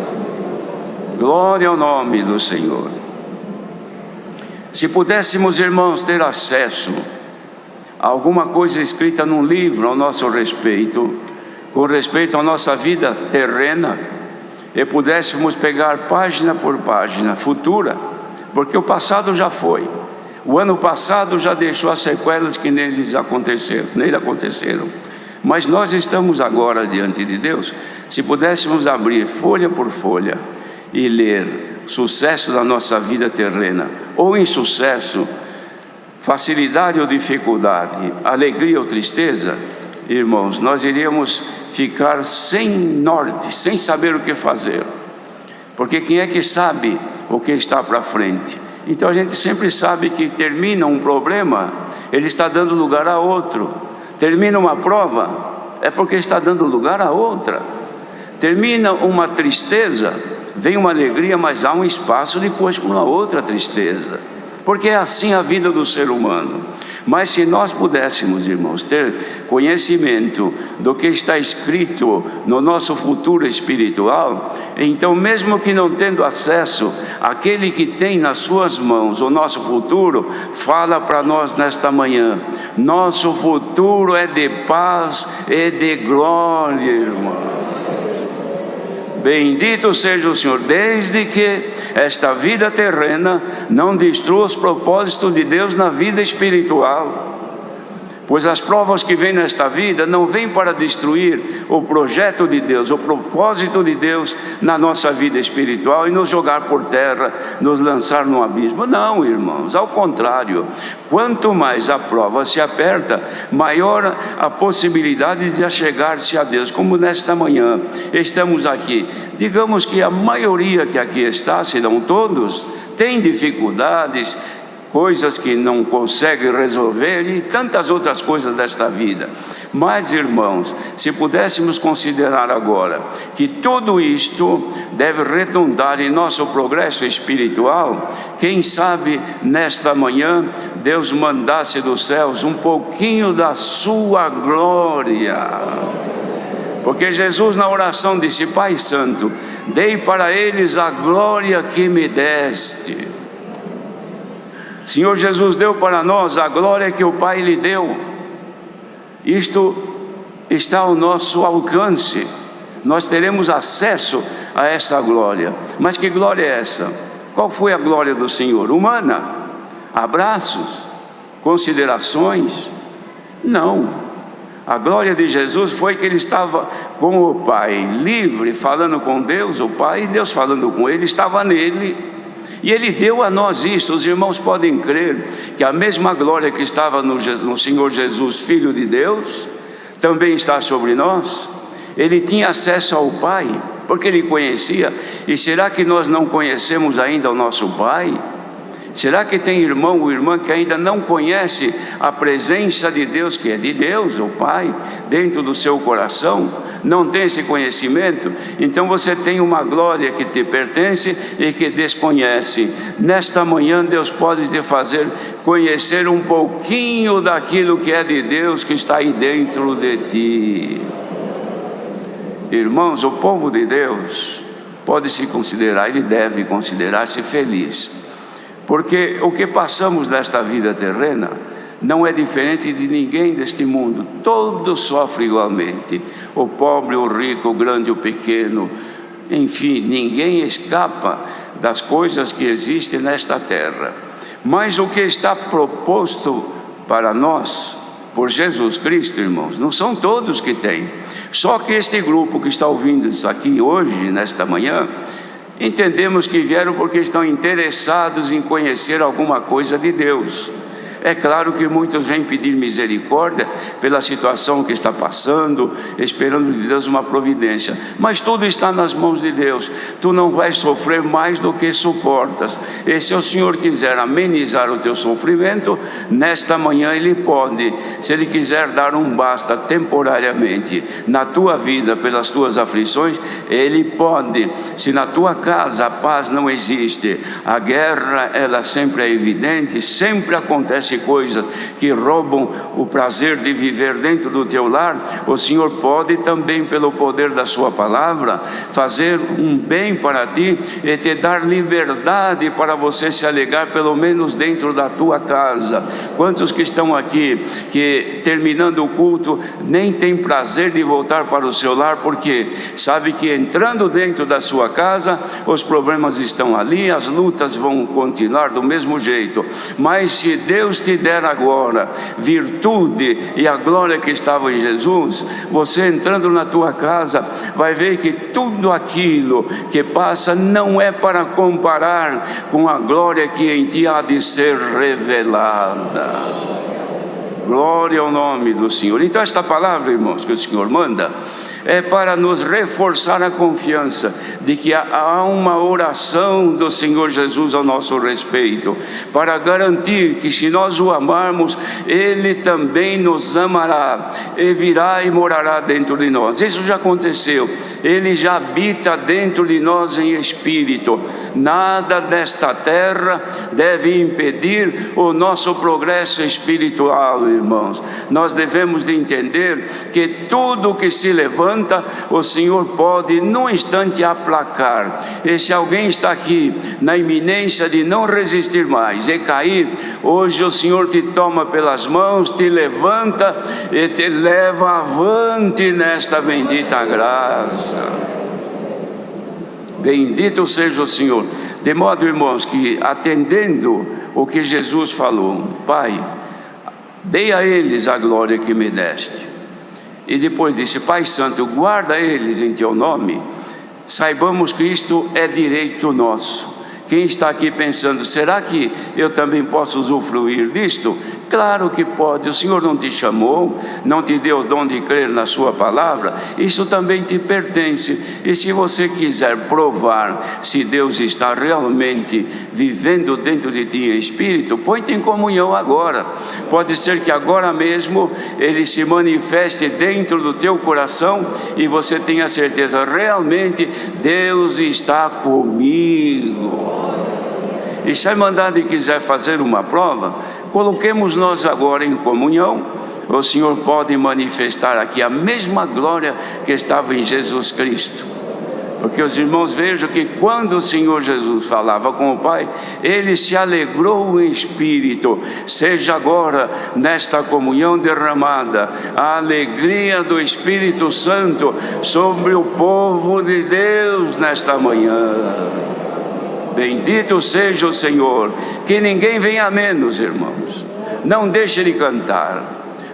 Glória ao nome do Senhor. Se pudéssemos, irmãos, ter acesso a alguma coisa escrita num livro ao nosso respeito, com respeito à nossa vida terrena, e pudéssemos pegar página por página futura, porque o passado já foi, o ano passado já deixou as sequelas que nele aconteceram, mas nós estamos agora diante de Deus. Se pudéssemos abrir folha por folha e ler sucesso da nossa vida terrena, ou insucesso, facilidade ou dificuldade, alegria ou tristeza, irmãos, nós iríamos ficar sem norte, sem saber o que fazer. Porque quem é que sabe o que está para frente? Então a gente sempre sabe que termina um problema, ele está dando lugar a outro. Termina uma prova, é porque está dando lugar a outra. Termina uma tristeza, vem uma alegria, mas há um espaço depois para uma outra tristeza. Porque é assim a vida do ser humano. Mas se nós pudéssemos, irmãos, ter conhecimento do que está escrito no nosso futuro espiritual, então mesmo que não tendo acesso, aquele que tem nas suas mãos o nosso futuro, fala para nós nesta manhã: nosso futuro é de paz e de glória, irmão. Bendito seja o Senhor, desde que esta vida terrena não destrua os propósitos de Deus na vida espiritual. Pois as provas que vêm nesta vida não vêm para destruir o projeto de Deus, o propósito de Deus na nossa vida espiritual e nos jogar por terra, nos lançar no abismo. Não, irmãos, ao contrário, quanto mais a prova se aperta, maior a possibilidade de achegar-se a Deus. Como nesta manhã estamos aqui, digamos que a maioria que aqui está, se não todos, tem dificuldades, coisas que não consegue resolver e tantas outras coisas desta vida. Mas, irmãos, se pudéssemos considerar agora que tudo isto deve redundar em nosso progresso espiritual, quem sabe nesta manhã Deus mandasse dos céus um pouquinho da sua glória. Porque Jesus na oração disse: Pai Santo, dei para eles a glória que me deste. Senhor Jesus deu para nós a glória que o Pai lhe deu. Isto está ao nosso alcance. Nós teremos acesso a essa glória. Mas que glória é essa? Qual foi a glória do Senhor? Humana? Abraços? Considerações? Não. A glória de Jesus foi que ele estava com o Pai, livre, falando com Deus, o Pai, e Deus falando com ele, estava nele. E Ele deu a nós isso. Os irmãos podem crer que a mesma glória que estava no Senhor Jesus, Filho de Deus, também está sobre nós. Ele tinha acesso ao Pai, porque Ele conhecia. E será que nós não conhecemos ainda o nosso Pai? Será que tem irmão ou irmã que ainda não conhece a presença de Deus, que é de Deus, o Pai, dentro do seu coração? Não tem esse conhecimento? Então você tem uma glória que te pertence e que desconhece. Nesta manhã Deus pode te fazer conhecer um pouquinho daquilo que é de Deus, que está aí dentro de ti. Irmãos, o povo de Deus pode se considerar, ele deve considerar-se feliz, porque o que passamos nesta vida terrena não é diferente de ninguém deste mundo. Todos sofrem igualmente, o pobre, o rico, o grande, o pequeno, enfim, ninguém escapa das coisas que existem nesta terra. Mas o que está proposto para nós por Jesus Cristo, irmãos, não são todos que têm. Só que este grupo que está ouvindo isso aqui hoje, nesta manhã, entendemos que vieram porque estão interessados em conhecer alguma coisa de Deus. É claro que muitos vêm pedir misericórdia pela situação que está passando, esperando de Deus uma providência, mas tudo está nas mãos de Deus. Tu não vais sofrer mais do que suportas, e se o Senhor quiser amenizar o teu sofrimento, nesta manhã Ele pode. Se Ele quiser dar um basta temporariamente na tua vida pelas tuas aflições, Ele pode. Se na tua casa a paz não existe, a guerra ela sempre é evidente, sempre acontece coisas que roubam o prazer de viver dentro do teu lar, o Senhor pode também, pelo poder da sua palavra, fazer um bem para ti e te dar liberdade para você se alegrar, pelo menos dentro da tua casa. Quantos que estão aqui, que terminando o culto, nem tem prazer de voltar para o seu lar, porque sabe que entrando dentro da sua casa, os problemas estão ali, as lutas vão continuar do mesmo jeito, mas se Deus te der agora virtude e a glória que estava em Jesus, você entrando na tua casa vai ver que tudo aquilo que passa não é para comparar com a glória que em ti há de ser revelada. Glória ao nome do Senhor. Então esta palavra, irmãos, que o Senhor manda, é para nos reforçar a confiança de que há uma oração do Senhor Jesus ao nosso respeito, para garantir que se nós o amarmos, Ele também nos amará, e virá e morará dentro de nós. Isso já aconteceu, Ele já habita dentro de nós em espírito. Nada desta terra deve impedir o nosso progresso espiritual, irmãos. Nós devemos de entender que tudo que se levanta, o Senhor pode num instante aplacar. E se alguém está aqui na iminência de não resistir mais e cair, hoje o Senhor te toma pelas mãos, te levanta e te leva avante nesta bendita graça. Bendito seja o Senhor. De modo, irmãos, que atendendo o que Jesus falou, Pai, dei a eles a glória que me deste. E depois disse, Pai Santo, guarda eles em teu nome. Saibamos que isto é direito nosso. Quem está aqui pensando, será que eu também posso usufruir disto? Claro que pode. O Senhor não te chamou, não te deu o dom de crer na sua palavra, isso também te pertence. E se você quiser provar se Deus está realmente vivendo dentro de ti em espírito, põe-te em comunhão agora. Pode ser que agora mesmo Ele se manifeste dentro do teu coração e você tenha certeza, realmente Deus está comigo. E se a Irmandade quiser fazer uma prova, coloquemos nós agora em comunhão. O Senhor pode manifestar aqui a mesma glória que estava em Jesus Cristo. Porque os irmãos vejam que quando o Senhor Jesus falava com o Pai, Ele se alegrou em espírito. Seja agora nesta comunhão derramada a alegria do Espírito Santo sobre o povo de Deus nesta manhã. Bendito seja o Senhor. Que ninguém venha a menos, irmãos. Não deixe de cantar,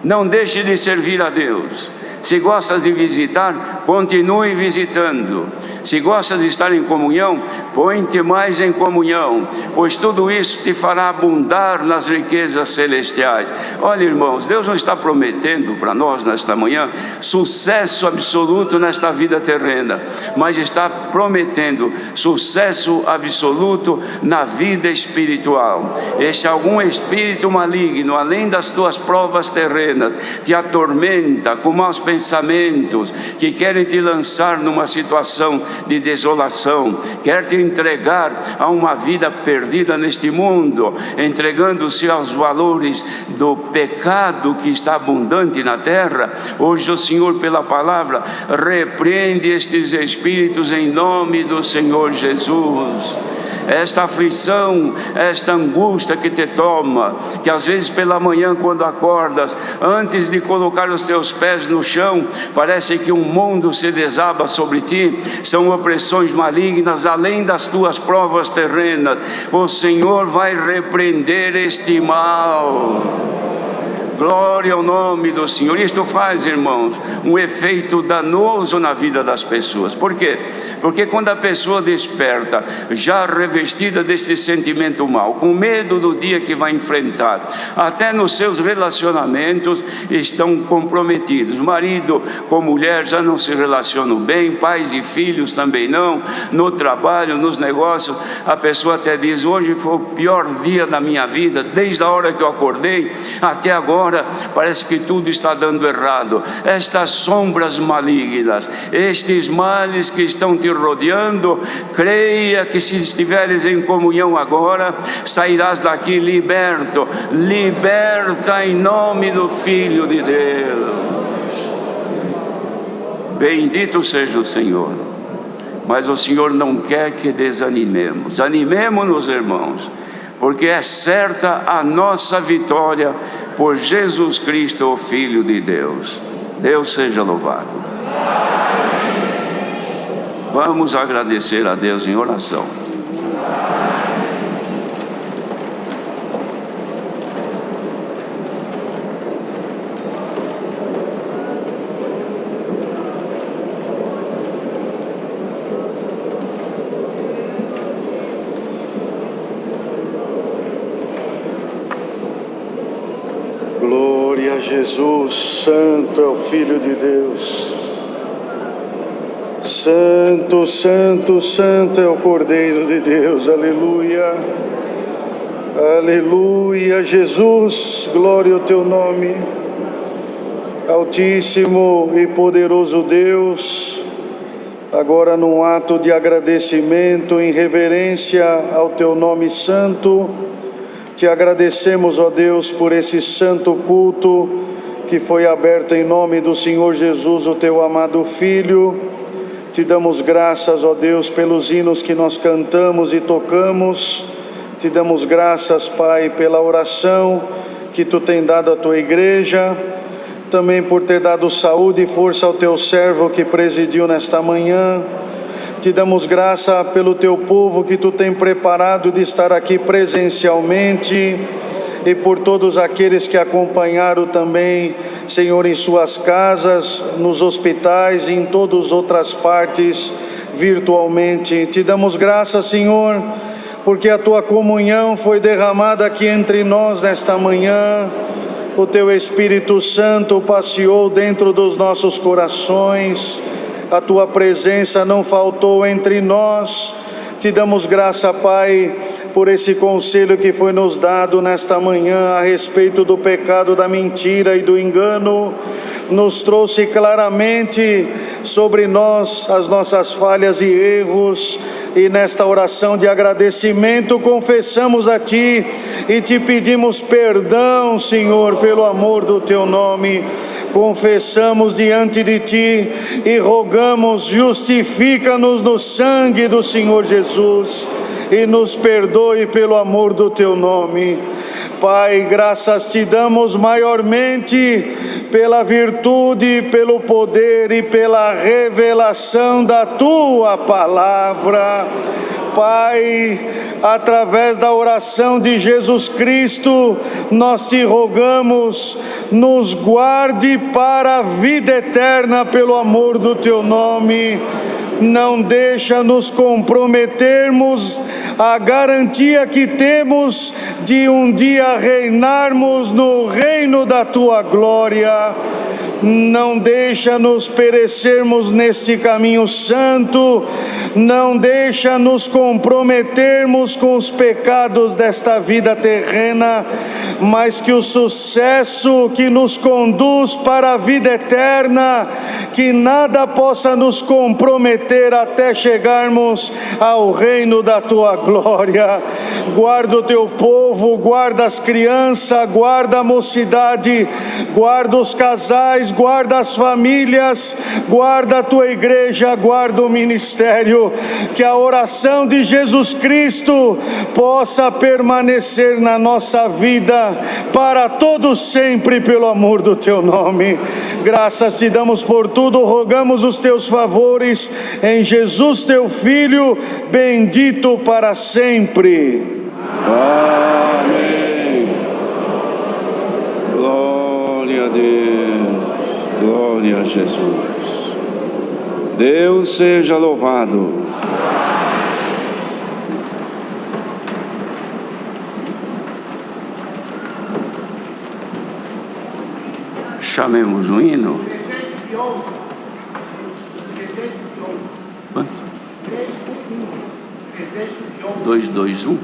não deixe de servir a Deus. Se gostas de visitar, continue visitando. Se gostas de estar em comunhão, põe-te mais em comunhão, pois tudo isso te fará abundar nas riquezas celestiais. Olha, irmãos, Deus não está prometendo para nós nesta manhã sucesso absoluto nesta vida terrena, mas está prometendo sucesso absoluto na vida espiritual. E se algum espírito maligno, além das tuas provas terrenas, te atormenta com maus pensamentos que querem te lançar numa situação de desolação, quer te entregar a uma vida perdida neste mundo, entregando-se aos valores do pecado que está abundante na terra, hoje o Senhor, pela palavra, repreende estes espíritos em nome do Senhor Jesus. Esta aflição, esta angústia que te toma, que às vezes pela manhã quando acordas, antes de colocar os teus pés no chão, parece que um mundo se desaba sobre ti, são opressões malignas, além das tuas provas terrenas. O Senhor vai repreender este mal. Glória ao nome do Senhor. Isto faz, irmãos, um efeito danoso na vida das pessoas. Por quê? Porque quando a pessoa desperta, já revestida deste sentimento mau, com medo do dia que vai enfrentar, até nos seus relacionamentos estão comprometidos. Marido com mulher já não se relacionam bem, pais e filhos também não, no trabalho, nos negócios, a pessoa até diz, hoje foi o pior dia da minha vida, desde a hora que eu acordei até agora, parece que tudo está dando errado. Estas sombras malignas, estes males que estão te rodeando, creia que se estiveres em comunhão agora, sairás daqui liberto. Liberta em nome do Filho de Deus. Bendito seja o Senhor. Mas o Senhor não quer que desanimemos. Animemo-nos, irmãos, porque é certa a nossa vitória por Jesus Cristo, o Filho de Deus. Deus seja louvado. Vamos agradecer a Deus em oração. Glória Jesus, santo é o Filho de Deus. Santo, santo, santo é o Cordeiro de Deus, aleluia, aleluia, Jesus, glória ao teu nome, Altíssimo e poderoso Deus. Agora num ato de agradecimento, em reverência ao teu nome santo, te agradecemos, ó Deus, por esse santo culto que foi aberto em nome do Senhor Jesus, o teu amado Filho. Te damos graças, ó Deus, pelos hinos que nós cantamos e tocamos. Te damos graças, Pai, pela oração que tu tem dado à tua igreja. Também por ter dado saúde e força ao teu servo que presidiu nesta manhã. Te damos graça pelo teu povo que tu tem preparado de estar aqui presencialmente. E por todos aqueles que acompanharam também, Senhor, em suas casas, nos hospitais e em todas as outras partes, virtualmente. Te damos graças, Senhor, porque a tua comunhão foi derramada aqui entre nós nesta manhã. O teu Espírito Santo passeou dentro dos nossos corações. A tua presença não faltou entre nós. Te damos graça, Pai, por esse conselho que foi nos dado nesta manhã a respeito do pecado da mentira e do engano. Nos trouxe claramente sobre nós as nossas falhas e erros, e nesta oração de agradecimento confessamos a Ti e Te pedimos perdão, Senhor, pelo amor do Teu nome. Confessamos diante de Ti e rogamos, justifica-nos no sangue do Senhor Jesus e nos perdoe pelo amor do Teu nome. Pai, graças Te damos maiormente pela virtude, pelo poder e pela revelação da Tua palavra. Pai, através da oração de Jesus Cristo, nós Te rogamos, nos guarde para a vida eterna pelo amor do Teu nome. Não deixa nos comprometermos a garantia que temos de um dia reinarmos no reino da Tua glória. Não deixa nos perecermos neste caminho santo. Não deixa nos comprometermos com os pecados desta vida terrena, mas que o sucesso que nos conduz para a vida eterna, que nada possa nos comprometer até chegarmos ao reino da Tua glória. Guarda o Teu povo, guarda as crianças, guarda a mocidade, guarda os casais, guarda as famílias, guarda a Tua igreja, guarda o ministério. Que a oração de Jesus Cristo possa permanecer na nossa vida para todos sempre, pelo amor do Teu nome. Graças Te damos por tudo, rogamos os Teus favores em Jesus Teu Filho, bendito para sempre. Amém. Glória a Deus, glória a Jesus. Deus seja louvado. Chamemos o hino. Quanto? 221.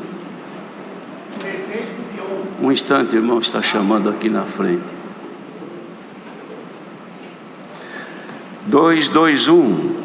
Um instante, irmão, está chamando aqui na frente. 221.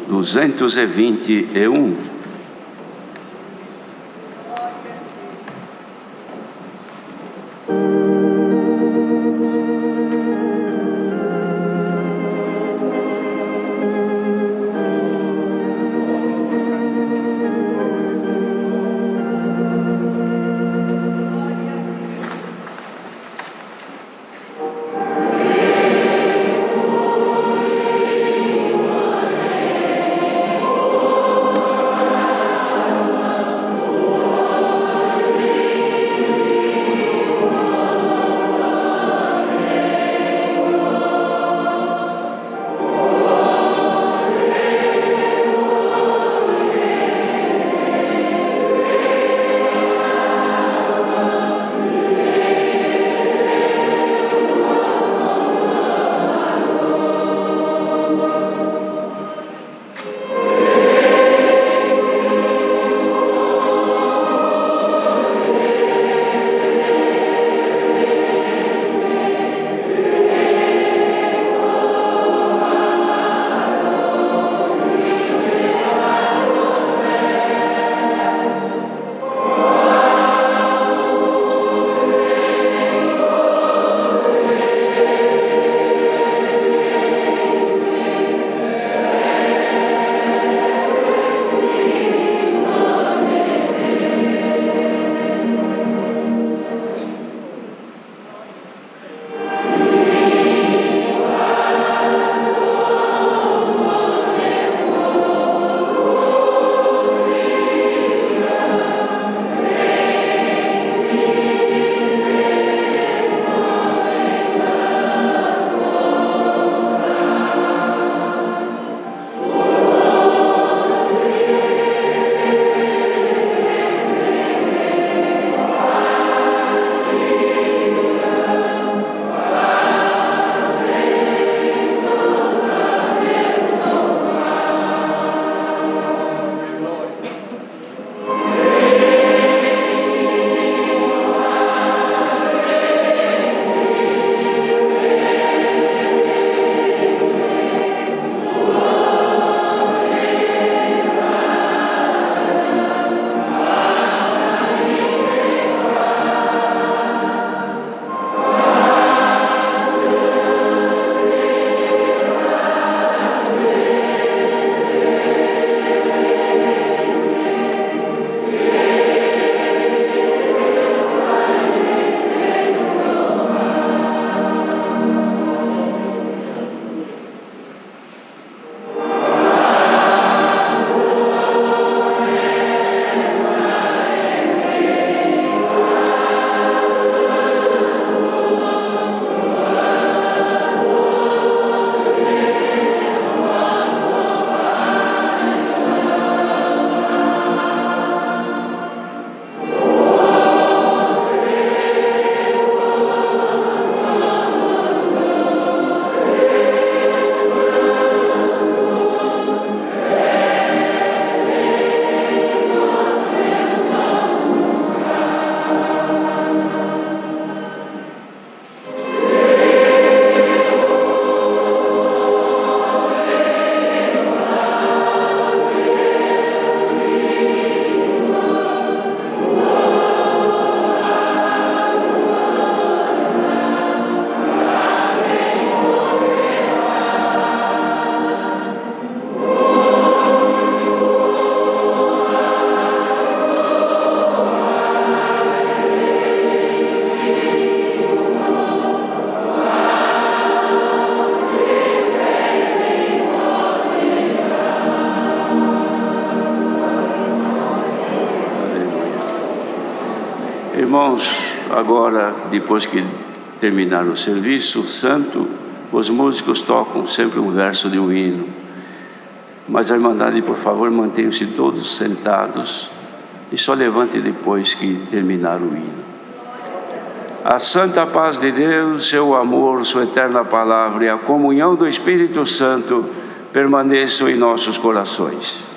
irmãos, agora, depois que terminar o serviço santo, os músicos tocam sempre um verso de um hino. Mas a Irmandade, por favor, mantenham-se todos sentados e só levante depois que terminar o hino. A santa paz de Deus, seu amor, sua eterna palavra e a comunhão do Espírito Santo permaneçam em nossos corações.